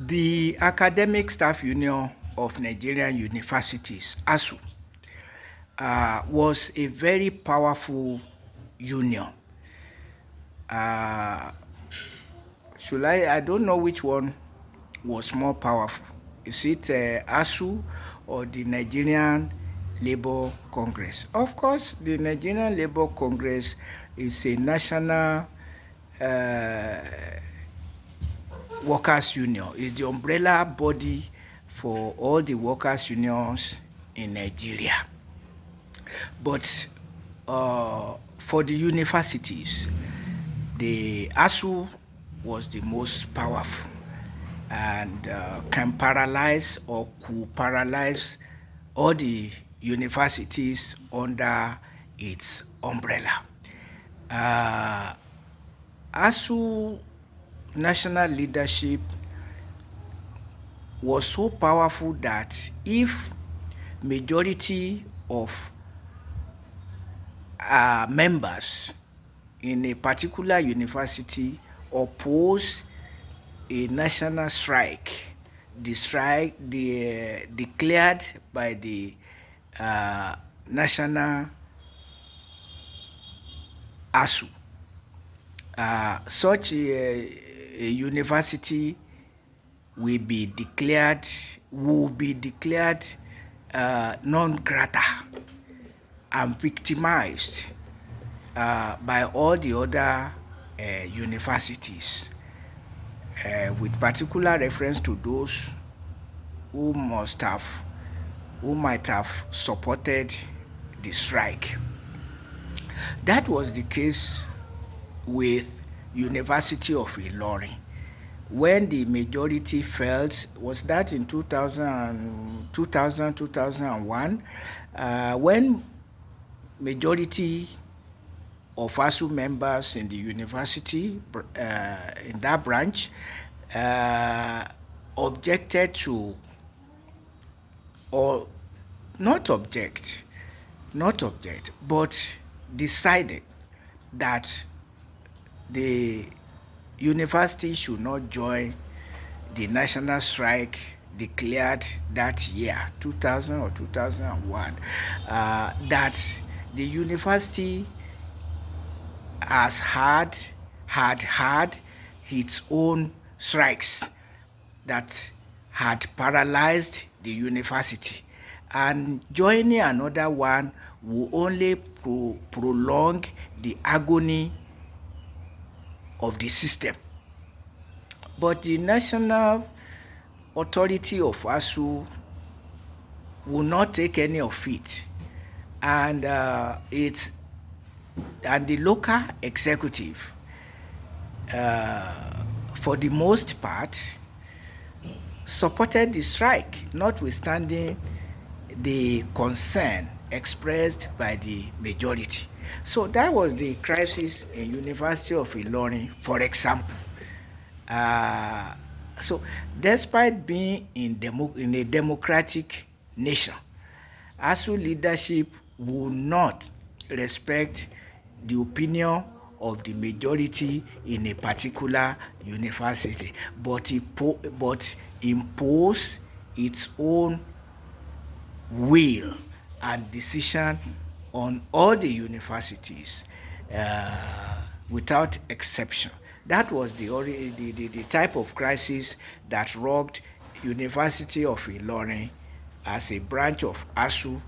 The Academic Staff Union of Nigerian Universities, ASUU, was a very powerful union. I don't know which one was more powerful. Is it ASUU or the Nigerian Labour Congress? Of course, the Nigerian Labour Congress is a national workers' union. It's the umbrella body for all the workers' unions in Nigeria. But for the universities, the ASUU was the most powerful and can paralyze or could paralyze all the universities under its umbrella. ASUU national leadership was so powerful that if majority of members in a particular university oppose a national strike, the strike declared by the national ASUU, such a university will be declared non grata and victimized by all the other universities, with particular reference to those who might have supported the strike. That was the case with University of Ilorin. When the majority felt, was that in 2001, when majority of ASUU members in the university, in that branch, objected to, or not object, but decided that the university should not join the national strike declared that year, 2000 or 2001, that the university has had its own strikes that had paralyzed the university, and joining another one will only prolong the agony of the system. But the national authority of ASUU will not take any of it, and the local executive, for the most part, supported the strike, notwithstanding the concern expressed by the majority. So that was the crisis in University of Ilorin, for example. So despite being in a democratic nation, ASUU leadership will not respect the opinion of the majority in a particular university, but impose its own will and decision on all the universities without exception. That was the type of crisis that rocked University of Ilorin as a branch of ASUU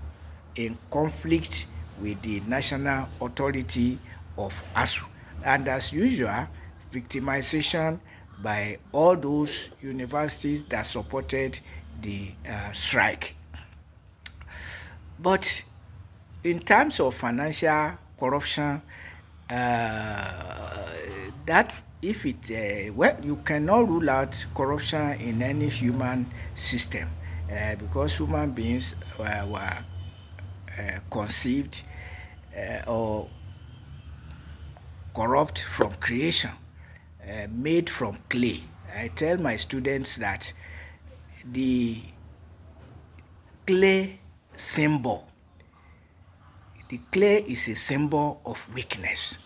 in conflict with the national authority of ASUU. And as usual, victimization by all those universities that supported the strike. But in terms of financial corruption, that if it you cannot rule out corruption in any human system, because human beings were conceived or corrupt from creation, made from clay. I tell my students that the clay symbol, the clay is a symbol of weakness,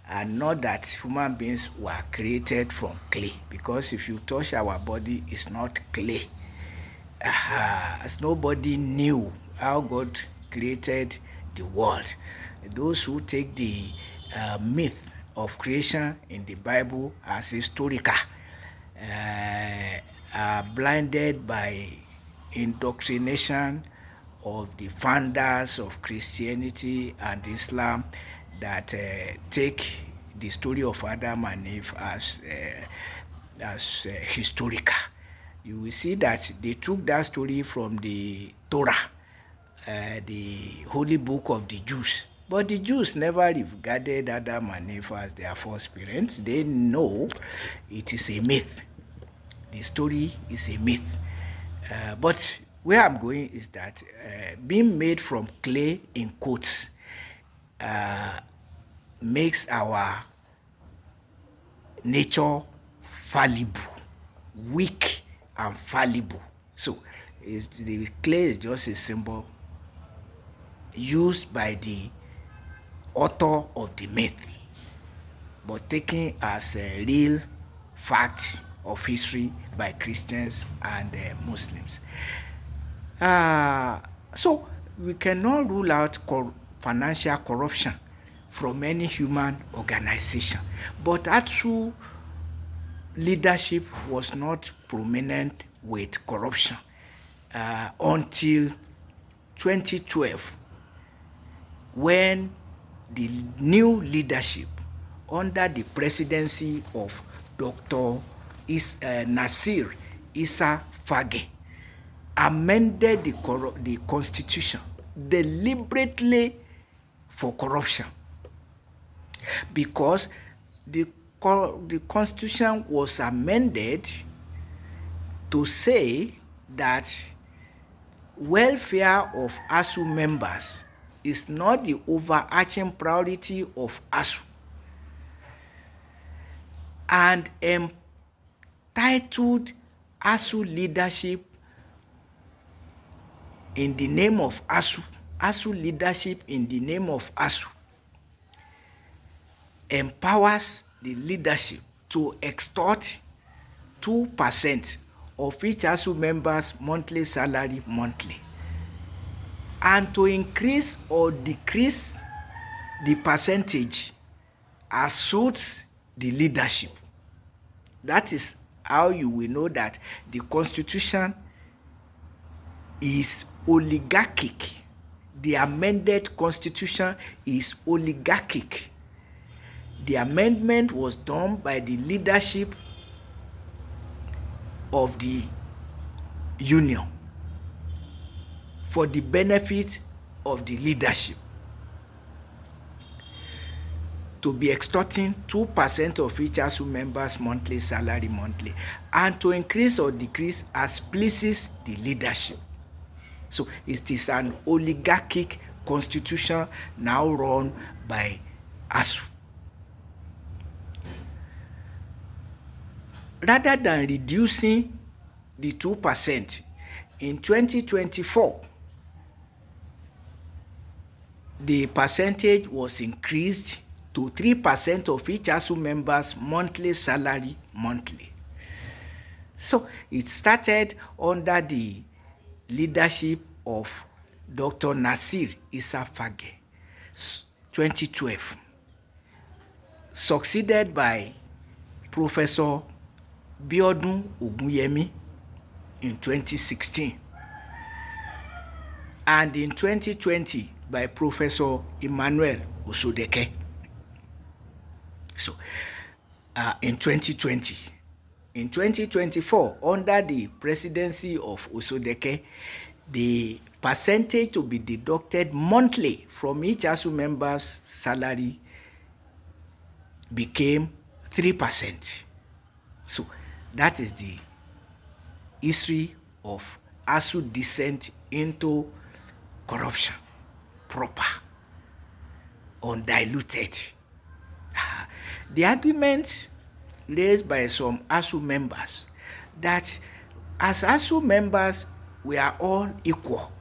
and not that human beings were created from clay, because if you touch our body, it's not clay. As nobody knew how God created the world. Those who take the myth of creation in the Bible as historical are blinded by indoctrination of the founders of Christianity and Islam that take the story of Adam and Eve as historical. You will see that they took that story from the Torah, the holy book of the Jews. But the Jews never regarded Adam and Eve as their first parents. They know it is a myth. The story is a myth. But where I'm going is that being made from clay, in quotes, makes our nature fallible, weak and fallible. So the clay is just a symbol used by the author of the myth, but taken as a real fact of history by Christians and Muslims. So we cannot rule out financial corruption from any human organization, but ASUU leadership was not prominent with corruption until 2012, when the new leadership under the presidency of Dr. Nasir Issa Fage amended the constitution deliberately for corruption, because the constitution was amended to say that welfare of ASUU members is not the overarching priority of ASUU, and entitled ASUU leadership in the name of ASUU leadership in the name of ASUU empowers the leadership to extort 2% of each ASUU member's monthly salary monthly, and to increase or decrease the percentage as suits the leadership. That is how you will know that the constitution is oligarchic. The amended constitution is oligarchic. The amendment was done by the leadership of the union for the benefit of the leadership, to be extorting 2% of each ASUU member's monthly salary monthly, and to increase or decrease as pleases the leadership. So it is an oligarchic constitution now run by ASUU. Rather than reducing the 2%, in 2024, the percentage was increased to 3% of each ASUU member's monthly salary monthly. So it started under the leadership of Dr. Nasir Issa Fage, 2012, succeeded by Professor Biodun Ogunyemi in 2016, and in 2020 by Professor Emmanuel Osodeke. So in 2020, in 2024, under the presidency of Osodeke, the percentage to be deducted monthly from each ASUU member's salary became 3%. So that is the history of ASUU descent into corruption, proper, undiluted. The arguments raised by some ASUU members that as ASUU members we are all equal,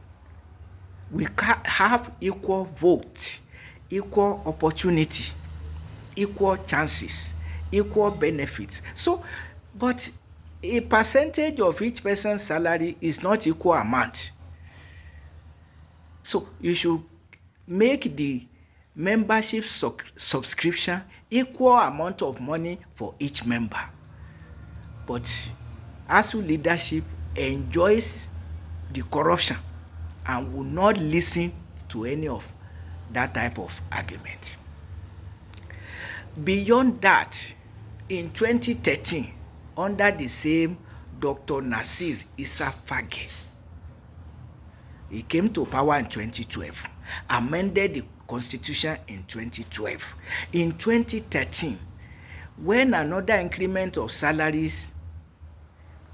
we have equal vote, equal opportunity, equal chances, equal benefits. So, but a percentage of each person's salary is not equal amount. So you should make the membership subscription equal amount of money for each member. But ASUU leadership enjoys the corruption and will not listen to any of that type of argument. Beyond that, in 2013, under the same Dr. Nasir Issa Fage, he came to power in 2012, amended the constitution in 2012. In 2013, when another increment of salaries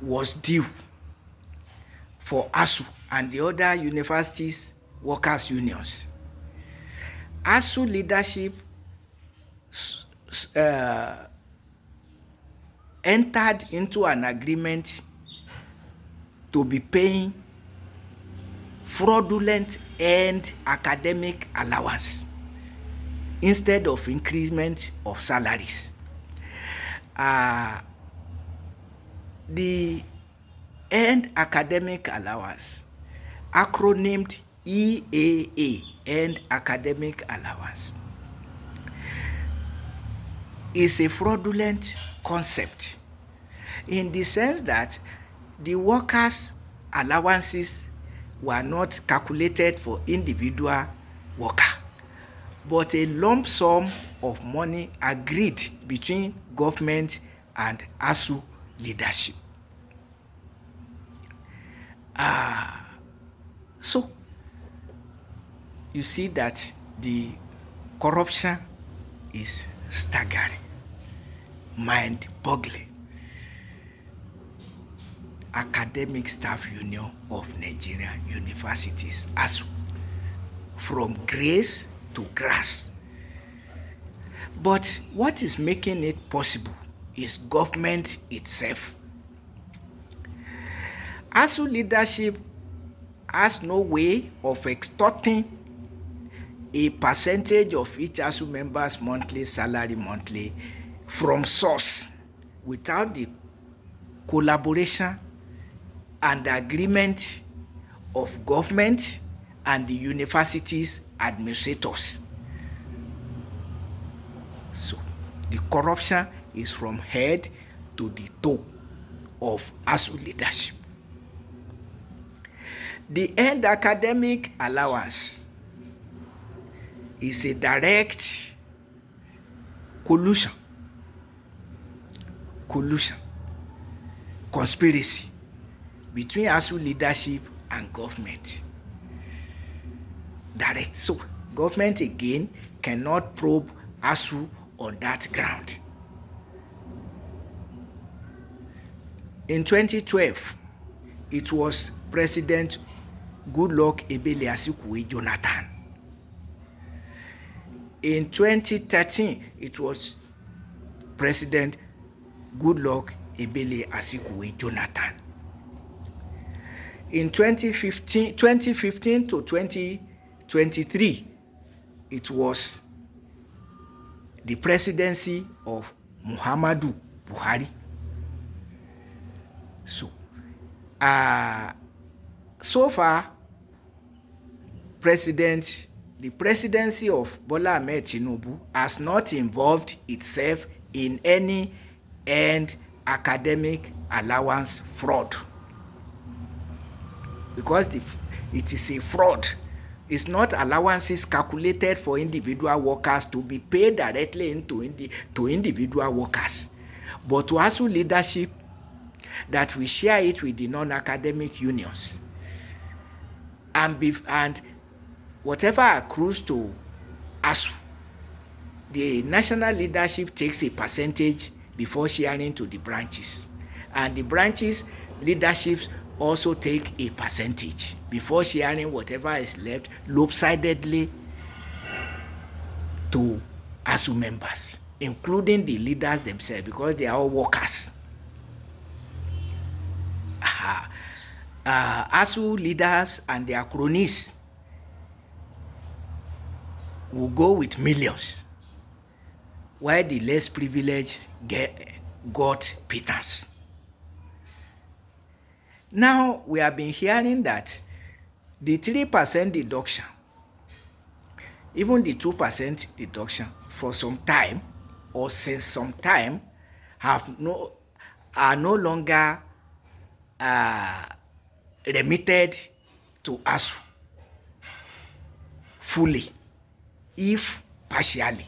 was due for ASUU and the other universities workers unions, ASUU leadership entered into an agreement to be paying fraudulent earned academic allowance instead of increment of salaries. The earned academic allowance, acronymed EAA, earned academic allowance, is a fraudulent concept in the sense that the workers' allowances were not calculated for individual worker, but a lump sum of money agreed between government and ASUU leadership. So you see that the corruption is staggering, mind-boggling. Academic Staff Union of Nigerian Universities, ASUU, from grace to grass. But what is making it possible is government itself. ASUU leadership has no way of extorting a percentage of each ASUU member's monthly salary from source without the collaboration and agreement of government and the university's administrators. So the corruption is from head to the toe of ASUU leadership. The earned academic allowance is a direct collusion, conspiracy between ASUU leadership and government. Direct. So government again cannot probe ASUU on that ground. In 2012, it was President Goodluck Ebele Asikwe Jonathan. In 2013, it was President Goodluck Ebele Asikwe Jonathan. In 2015 to 2023, it was the presidency of Muhammadu Buhari. So far, the presidency of Bola Ahmed Tinubu has not involved itself in any earned academic allowance fraud, because it is a fraud. It's not allowances calculated for individual workers to be paid directly to individual workers, but to ASUU leadership that we share it with the non-academic unions, and whatever accrues to ASUU, the national leadership takes a percentage before sharing to the branches, and the branches leaderships also take a percentage before sharing whatever is left lopsidedly to ASUU members, including the leaders themselves, because they are all workers. ASUU leaders and their cronies will go with millions while the less privileged got pittance. Now we have been hearing that the 3% deduction, even the 2% deduction for some time or since some time are no longer remitted to ASUU fully, if partially.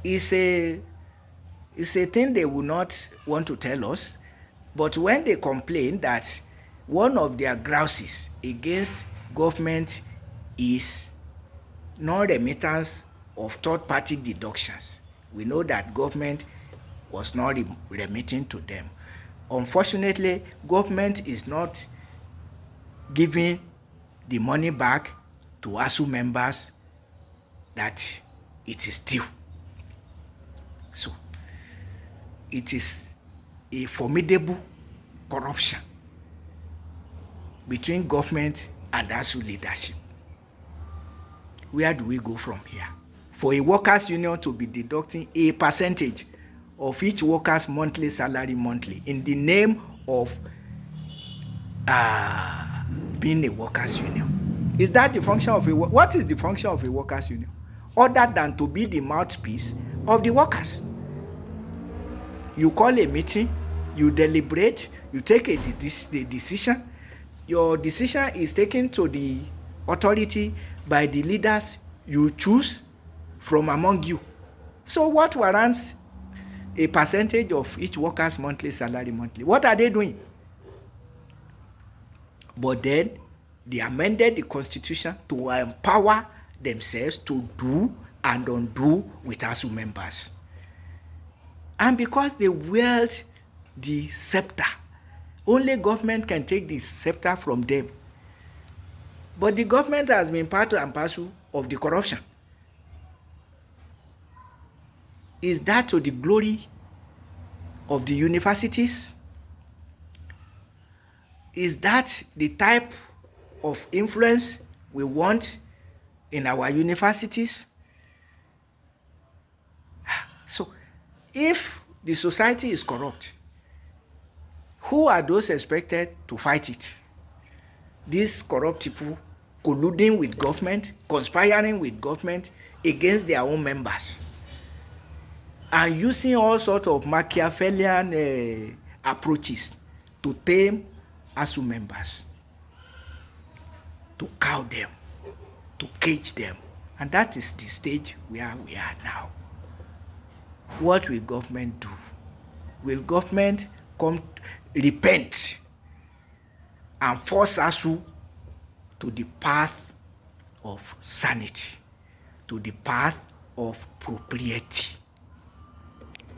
It's a thing they will not want to tell us, but when they complain that one of their grouses against government is non-remittance of third-party deductions, we know that government was not remitting to them. Unfortunately, government is not giving the money back to ASUU members that it is due. So it is a formidable corruption between government and ASUU leadership. Where do we go from here? For a workers' union to be deducting a percentage of each worker's monthly salary monthly in the name of being a workers' union. Is that the function of what is the function of a workers' union? Other than to be the mouthpiece of the workers. You call a meeting, you deliberate, you take a decision. Your decision is taken to the authority by the leaders you choose from among you. So what warrants a percentage of each worker's monthly salary monthly? What are they doing? But then they amended the constitution to empower themselves to do and undo with ASUU members. And because they wield the scepter, only government can take the scepter from them. But the government has been part and parcel of the corruption. Is that to the glory of the universities? Is that the type of influence we want in our universities? So, if the society is corrupt, who are those expected to fight it? These corrupt people colluding with government, conspiring with government against their own members, and using all sorts of Machiavellian approaches to tame ASUU members, to cow them, to cage them. And that is the stage where we are now. What will government do? Will government repent and force ASUU to the path of sanity, to the path of propriety?